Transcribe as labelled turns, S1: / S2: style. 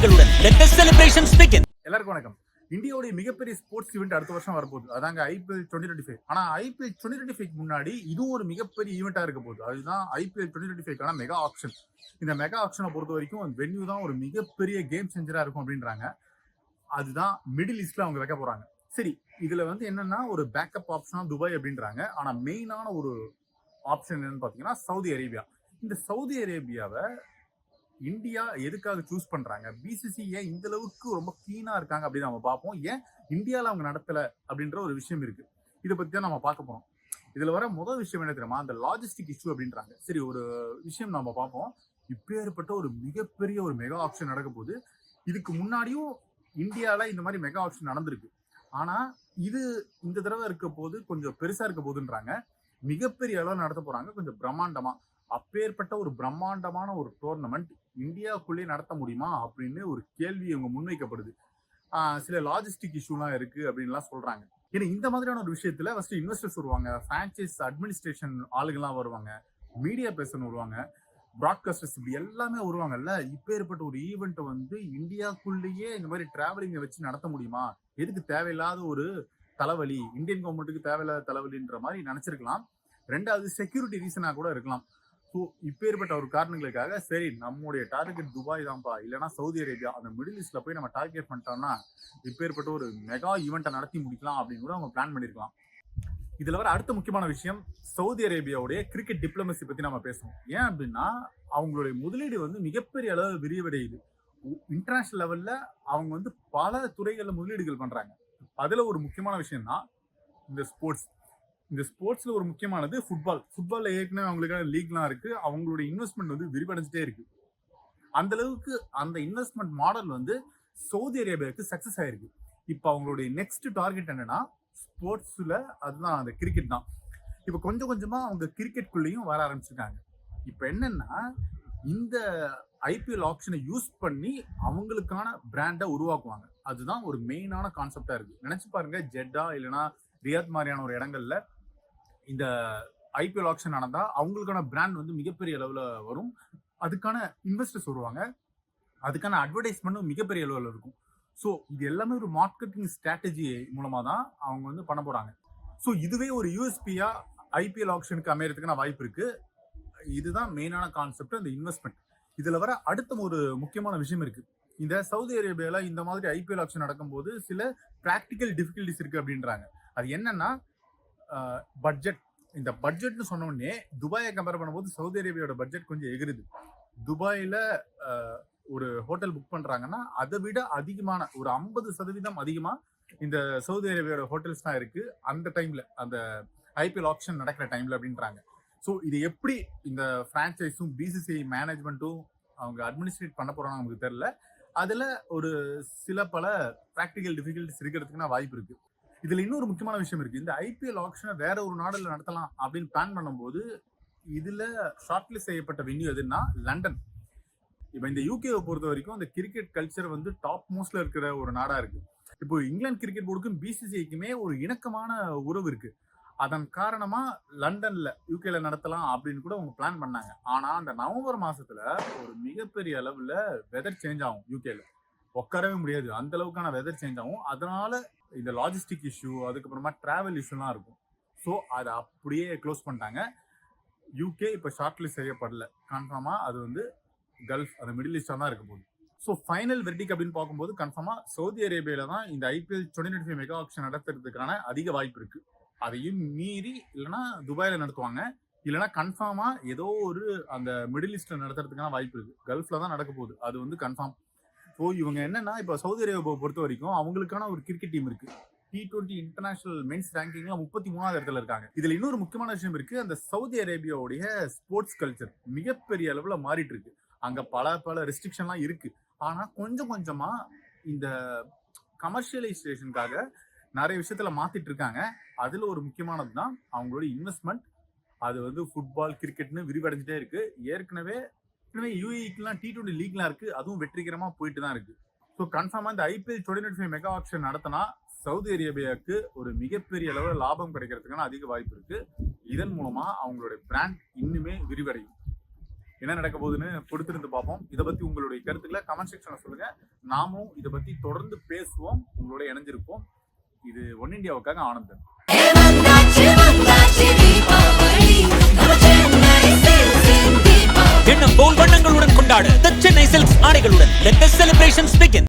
S1: பரிசுகளுடன் let the celebrations begin.
S2: எல்லாருக்கும் வணக்கம். இந்தியாவுடைய மிகப்பெரிய ஸ்போர்ட்ஸ் ஈவெண்ட் அடுத்த வருஷம் வரப்போகுது. அதாங்க IPL 2025. ஆனா IPL 2025 முன்னாடி இதுவும் ஒரு மிகப்பெரிய ஈவெண்டா இருக்க போகுது. அதுதான் IPL 2025 மெகா ஆக்ஷன். இந்த மெகா ஆக்ஷனை பொறுத்த வரைக்கும் வென்யூ தான் ஒரு மிகப்பெரிய கேம் சேஞ்சரா இருக்கும் அப்படின்றாங்க. அதுதான் மிடில் ஈஸ்ட்ல அவங்க வைக்க போறாங்க. சரி, இதுல என்னன்னா ஒரு பேக்கப் ஆப்ஷனா துபாய் அப்படின்றாங்க. ஆனா மெயினான ஒரு ஆப்ஷன் என்னன்னு பாத்தீங்கன்னா சவுதி அரேபியா. இந்த சவுதி அரேபியாவை இந்தியா எதுக்காக சூஸ் பண்றாங்க, பிசிசி ஏன் இந்த அளவுக்கு ரொம்ப கீனா இருக்காங்க அப்படின்னு நம்ம பார்ப்போம். ஏன் இந்தியாவில் அவங்க நடத்தல அப்படின்ற ஒரு விஷயம் இருக்கு. இதை பத்தி தான் நம்ம பார்க்க போறோம். இதுல வர முதல் விஷயம் என்ன தெரியுமா, அந்த லாஜிஸ்டிக் இஷ்யூ அப்படின்றாங்க. சரி, ஒரு விஷயம் நம்ம பார்ப்போம். இப்பேற்பட்ட ஒரு மிகப்பெரிய ஒரு மெகா ஆக்ஷன் நடக்க போகுது. இதுக்கு முன்னாடியும் இந்தியால இந்த மாதிரி மெகா ஆக்ஷன் நடந்திருக்கு. ஆனா இது இந்த தடவை இருக்க போது கொஞ்சம் பெருசா இருக்க போதுன்றாங்க. மிகப்பெரிய அளவு நடத்த போறாங்க, கொஞ்சம் பிரம்மாண்டமா. அப்பேற்பட்ட ஒரு பிரம்மாண்டமான ஒரு டோர்னமெண்ட் இந்தியாவுக்குள்ளே நடத்த முடியுமா அப்படின்னு ஒரு கேள்வி இவங்க முன்வைக்கப்படுது. சில லாஜிஸ்டிக் இஷ்யூலாம் இருக்கு அப்படின்லாம் சொல்றாங்க. ஏன்னா இந்த மாதிரியான ஒரு விஷயத்துல ஃபர்ஸ்ட் இன்வெஸ்டர்ஸ் வருவாங்க, பிரான்சைஸ் அட்மினிஸ்ட்ரேஷன் ஆளுங்கெல்லாம் வருவாங்க, மீடியா பர்சன் வருவாங்க, பிராட்காஸ்டர்ஸ், இப்படி எல்லாமே வருவாங்கல்ல. இப்பேற்பட்ட ஒரு ஈவெண்ட் இந்தியாவுக்குள்ளேயே இந்த மாதிரி டிராவலிங்கை வச்சு நடத்த முடியுமா? எதுக்கு தேவையில்லாத ஒரு தலைவலி, இந்தியன் கவர்மெண்ட்டுக்கு தேவையில்லாத தலைவலின்ற மாதிரி நினைச்சிருக்கலாம். ரெண்டாவது செக்யூரிட்டி ரீசனா கூட இருக்கலாம். ஸோ இப்பேற்பட்ட ஒரு காரணங்களுக்காக சரி நம்முடைய டார்கெட் துபாய் தான்ப்பா, இல்லைன்னா சவுதி அரேபியா, அந்த மிடில் ஈஸ்ட்ல போய் நம்ம டார்கெட் பண்ணிட்டோம்னா இப்பேற்பட்ட ஒரு மெகா ஈவெண்ட்டை நடத்தி முடிக்கலாம் அப்படின்னு கூட அவங்க பிளான் பண்ணிருக்கலாம். இதுல வர அடுத்த முக்கியமான விஷயம் சவுதி அரேபியாவுடைய கிரிக்கெட் டிப்ளமசி பத்தி நம்ம பேசுவோம். ஏன் அப்படின்னா அவங்களுடைய முதலீடு மிகப்பெரிய அளவு விரிவடையுது. இன்டர்நேஷனல் லெவல்ல அவங்க பல துறைகள்ல முதலீடுகள் பண்றாங்க. அதுல ஒரு முக்கியமான விஷயம் தான் இந்த ஸ்போர்ட்ஸ். இந்த ஸ்போர்ட்ஸ்ல ஒரு முக்கியமானது ஃபுட்பால்ல ஏற்கனவே அவங்களுக்கான லீக்லாம் இருக்கு. அவங்களுடைய இன்வெஸ்ட்மெண்ட் விரிவடைஞ்சிட்டே இருக்கு. அந்த அளவுக்கு அந்த இன்வெஸ்ட்மெண்ட் மாடல் சவுதி அரேபியாவுக்கு சக்சஸ் ஆயிருக்கு. இப்போ அவங்களுடைய நெக்ஸ்ட் டார்கெட் என்னன்னா ஸ்போர்ட்ஸ்ல அதுதான் அந்த கிரிக்கெட் தான். இப்போ கொஞ்சம் கொஞ்சமா அவங்க கிரிக்கெட்குள்ளேயும் வர ஆரம்பிச்சிருக்காங்க. இப்போ என்னன்னா இந்த IPL ஆப்ஷனை யூஸ் பண்ணி அவங்களுக்கான பிராண்டை உருவாக்குவாங்க. அதுதான் ஒரு மெயினான கான்செப்டா இருக்கு. நினைச்சு பாருங்க, ஜெட்டா இல்லைன்னா ரியாத் மாதிரியான ஒரு இடங்கள்ல இந்த IPL ஆப்ஷன் நடந்தா அவங்களுக்கான பிராண்ட் மிகப்பெரிய அளவுல வரும். அதுக்கான இன்வெஸ்டர்ஸ் வருவாங்க, அதுக்கான அட்வர்டைஸ்மெண்ட்டும் மிகப்பெரிய அளவுல இருக்கும். ஸோ இது எல்லாமே ஒரு மார்க்கெட்டிங் ஸ்ட்ராட்டஜி மூலமா தான் அவங்க பண்ண போறாங்க. ஸோ இதுவே ஒரு யூஎஸ்பியா IPL ஆப்ஷனுக்கு அமையறதுக்கான வாய்ப்பு இருக்கு. இதுதான் மெயினான கான்செப்ட், இந்த இன்வெஸ்ட்மெண்ட். இதுல வர அடுத்த ஒரு முக்கியமான விஷயம் இருக்கு. இந்த சவுதி அரேபியால இந்த மாதிரி IPL ஆப்ஷன் நடக்கும்போது சில பிராக்டிக்கல் டிஃபிகல்டிஸ் இருக்கு அப்படின்றாங்க. அது என்னன்னா பட்ஜெட். இந்த பட்ஜெட்னு சொன்ன உடனே துபாயை கம்பேர் பண்ணும்போது சவுதி அரேபியாவோட பட்ஜெட் கொஞ்சம் எகிருது. துபாயில ஒரு ஹோட்டல் புக் பண்றாங்கன்னா அதை விட அதிகமான ஒரு 50% அதிகமா இந்த சவுதி அரேபியாவோட ஹோட்டல்ஸ் தான் இருக்கு அந்த டைம்ல, அந்த IPL ஆப்ஷன் நடக்கிற டைம்ல அப்படின்றாங்க. ஸோ இது எப்படி இந்த பிரான்சைஸும் பிசிசிஐ மேனேஜ்மெண்ட்டும் அவங்க அட்மினிஸ்ட்ரேட் பண்ண போறாங்க நமக்கு தெரியல. அதுல ஒரு சில பல பிராக்டிக்கல் டிஃபிகல்டிஸ் இருக்கிறதுக்குன்னா வாய்ப்பு இருக்கு. இதுல இன்னொரு முக்கியமான விஷயம் இருக்கு. இந்த IPL ஆப்ஷனை வேற ஒரு நாடுல நடத்தலாம் அப்படின்னு பிளான் பண்ணும்போது இதுல ஷார்ட்லிஸ்ட் செய்யப்பட்ட வென்யூ எதுன்னா லண்டன். இப்ப இந்த யூகேவை பொறுத்த வரைக்கும் அந்த கிரிக்கெட் கல்ச்சர் டாப் மோஸ்ட்ல இருக்கிற ஒரு நாடா இருக்கு. இப்போ இங்கிலாந்து கிரிக்கெட் போர்டுக்கும் பிசிசிஐக்குமே ஒரு இணக்கமான உறவு இருக்கு. அதன் காரணமா லண்டன்ல யூகேல நடத்தலாம் அப்படின்னு கூட அவங்க பிளான் பண்ணாங்க. ஆனா அந்த நவம்பர் மாசத்துல ஒரு மிகப்பெரிய அளவுல வெதர் சேஞ்ச் ஆகும். யூகேல உட்காரவே முடியாது, அந்த அளவுக்கான வெதர் சேஞ்ச் ஆகும். அதனால இந்த லாஜிஸ்டிக் இஷ்யூ, அதுக்கப்புறமா டிராவல் இஷ்யூலாம் இருக்கும். ஸோ அதை அப்படியே க்ளோஸ் பண்ணிட்டாங்க. யூகே இப்போ ஷார்ட் லிஸ்ட் செய்யப்படல. கன்ஃபார்மா அது கல்ஃப், அந்த மிடில் ஈஸ்டா தான் இருக்க போகுது. ஸோ ஃபைனல் வெர்டிக் அப்படின்னு பார்க்கும்போது கன்ஃபார்மா சவுதி அரேபியால தான் இந்த IPL 2025 மெகா ஆக்ஷன் நடத்துறதுக்கான அதிக வாய்ப்பு இருக்கு. அதையும் மீறி இல்லைன்னா துபாயில நடத்துவாங்க, இல்லைன்னா கன்ஃபார்மா ஏதோ ஒரு அந்த மிடில் ஈஸ்ட்ல நடத்துறதுக்கான வாய்ப்பு இருக்கு. கல்ஃப்ல தான் நடக்க போகுது, அது கன்ஃபார்ம். ஸோ இவங்க என்னன்னா இப்போ சவுதி அரேபியாவை பொறுத்த வரைக்கும் அவங்களுக்கான ஒரு கிரிக்கெட் டீம் இருக்கு. T20 இன்டர்நேஷனல் மென்ஸ் ரேங்கிங்ல 33வது இடத்துல இருக்காங்க. இதுல இன்னொரு முக்கியமான விஷயம் இருக்கு. அந்த சவுதி அரேபியாவுடைய ஸ்போர்ட்ஸ் கல்ச்சர் மிகப்பெரிய அளவுல மாறிட்டு இருக்கு. அங்க பல ரெஸ்ட்ரிக்ஷன்லாம் இருக்கு. ஆனா கொஞ்சம் கொஞ்சமா இந்த கமர்ஷியலைசேஷனுக்காக நிறைய விஷயத்துல மாத்திட்டு இருக்காங்க. அதுல ஒரு முக்கியமானது தான் அவங்களோட இன்வெஸ்ட்மெண்ட். அது ஃபுட்பால், கிரிக்கெட்னு விரிவடைஞ்சிட்டே இருக்கு. ஏற்கனவே UAEக்குலாம் T20 லீக்லாம் இருக்கு, அதுவும் வெற்றிகரமா போயிட்டு தான் இருக்கு. ஸோ கன்ஃபார்மா இந்த IPL 2025 மெகா ஆக்ஷன் நடத்தினா சவுதி அரேபியாவுக்கு ஒரு மிகப்பெரிய அளவில் லாபம் கிடைக்கிறதுக்கான அதிக வாய்ப்பு இருக்கு. இதன் மூலமா அவங்களுடைய பிராண்ட் இன்னுமே விரிவடையும். என்ன நடக்க போகுதுன்னு கொடுத்திருந்து பார்ப்போம். இதை பத்தி உங்களுடைய கருத்துக்களை கமெண்ட் செக்ஷன்ல சொல்லுங்க. நாமும் இதை பத்தி தொடர்ந்து பேசுவோம். உங்களோட இணைஞ்சிருப்போம். இது ஒன் இந்தியாவுக்காக ஆனந்தன்.
S1: எண்ணம் போல் வண்ணங்களுடன் கொண்டாடு The Chennai Silks ஆடைகளுடன். Let the celebrations begin.